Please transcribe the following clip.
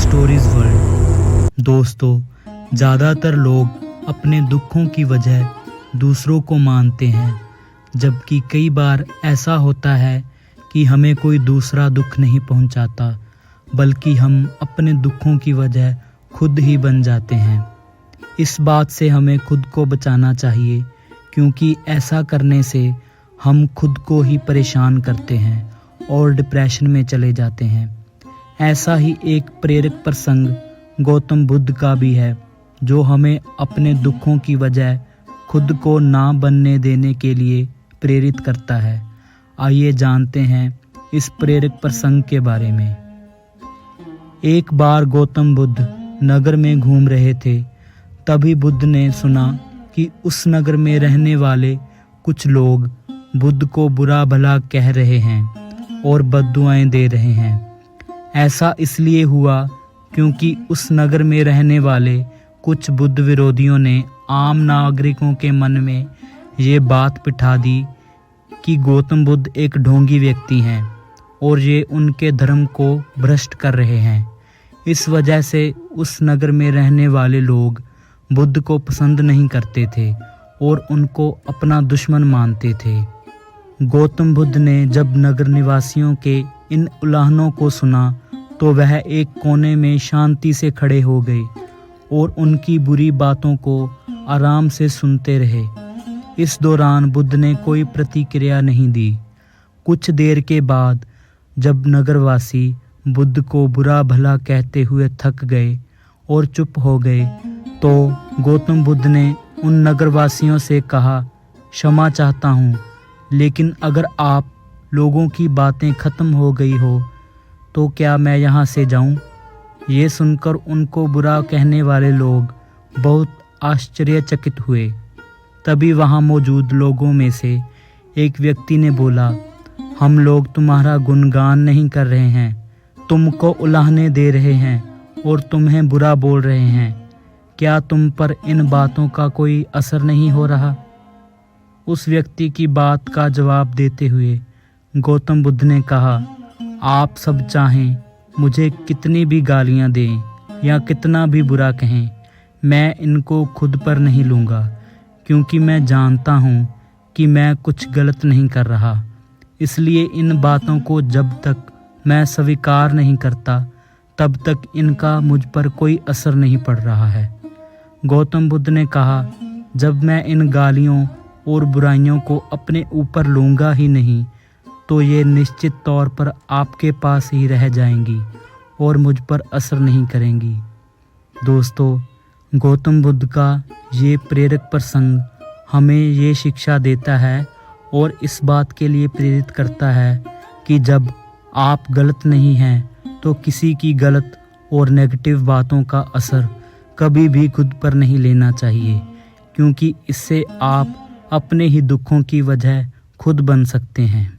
Stories world. दोस्तों, ज़्यादातर लोग अपने दुखों की वजह दूसरों को मानते हैं, जबकि कई बार ऐसा होता है कि हमें कोई दूसरा दुख नहीं पहुंचाता, बल्कि हम अपने दुखों की वजह खुद ही बन जाते हैं। इस बात से हमें खुद को बचाना चाहिए, क्योंकि ऐसा करने से हम खुद को ही परेशान करते हैं और डिप्रेशन में चले जाते हैं। ऐसा ही एक प्रेरक प्रसंग गौतम बुद्ध का भी है, जो हमें अपने दुखों की वजह खुद को ना बनने देने के लिए प्रेरित करता है। आइए जानते हैं इस प्रेरक प्रसंग के बारे में। एक बार गौतम बुद्ध नगर में घूम रहे थे। तभी बुद्ध ने सुना कि उस नगर में रहने वाले कुछ लोग बुद्ध को बुरा भला कह रहे हैं और बद्दुआएं दे रहे हैं। ऐसा इसलिए हुआ क्योंकि उस नगर में रहने वाले कुछ बुद्ध विरोधियों ने आम नागरिकों के मन में ये बात बिठा दी कि गौतम बुद्ध एक ढोंगी व्यक्ति हैं और ये उनके धर्म को भ्रष्ट कर रहे हैं। इस वजह से उस नगर में रहने वाले लोग बुद्ध को पसंद नहीं करते थे और उनको अपना दुश्मन मानते थे। गौतम बुद्ध ने जब नगर निवासियों के इन उल्लाहनों को सुना तो वह एक कोने में शांति से खड़े हो गए और उनकी बुरी बातों को आराम से सुनते रहे। इस दौरान बुद्ध ने कोई प्रतिक्रिया नहीं दी। कुछ देर के बाद जब नगरवासी बुद्ध को बुरा भला कहते हुए थक गए और चुप हो गए, तो गौतम बुद्ध ने उन नगरवासियों से कहा, क्षमा चाहता हूँ, लेकिन अगर आप लोगों की बातें खत्म हो गई हो तो क्या मैं यहाँ से जाऊँ? ये सुनकर उनको बुरा कहने वाले लोग बहुत आश्चर्यचकित हुए। तभी वहाँ मौजूद लोगों में से एक व्यक्ति ने बोला, हम लोग तुम्हारा गुणगान नहीं कर रहे हैं, तुमको उलाहने दे रहे हैं और तुम्हें बुरा बोल रहे हैं। क्या तुम पर इन बातों का कोई असर नहीं हो रहा? उस व्यक्ति की बात का जवाब देते हुए गौतम बुद्ध ने कहा, आप सब चाहें मुझे कितनी भी गालियां दें या कितना भी बुरा कहें, मैं इनको खुद पर नहीं लूँगा, क्योंकि मैं जानता हूँ कि मैं कुछ गलत नहीं कर रहा। इसलिए इन बातों को जब तक मैं स्वीकार नहीं करता, तब तक इनका मुझ पर कोई असर नहीं पड़ रहा है। गौतम बुद्ध ने कहा, जब मैं इन गालियों और बुराइयों को अपने ऊपर लूँगा ही नहीं, तो ये निश्चित तौर पर आपके पास ही रह जाएंगी और मुझ पर असर नहीं करेंगी। दोस्तों, गौतम बुद्ध का ये प्रेरक प्रसंग हमें ये शिक्षा देता है और इस बात के लिए प्रेरित करता है कि जब आप गलत नहीं हैं तो किसी की गलत और नेगेटिव बातों का असर कभी भी खुद पर नहीं लेना चाहिए, क्योंकि इससे आप अपने ही दुखों की वजह खुद बन सकते हैं।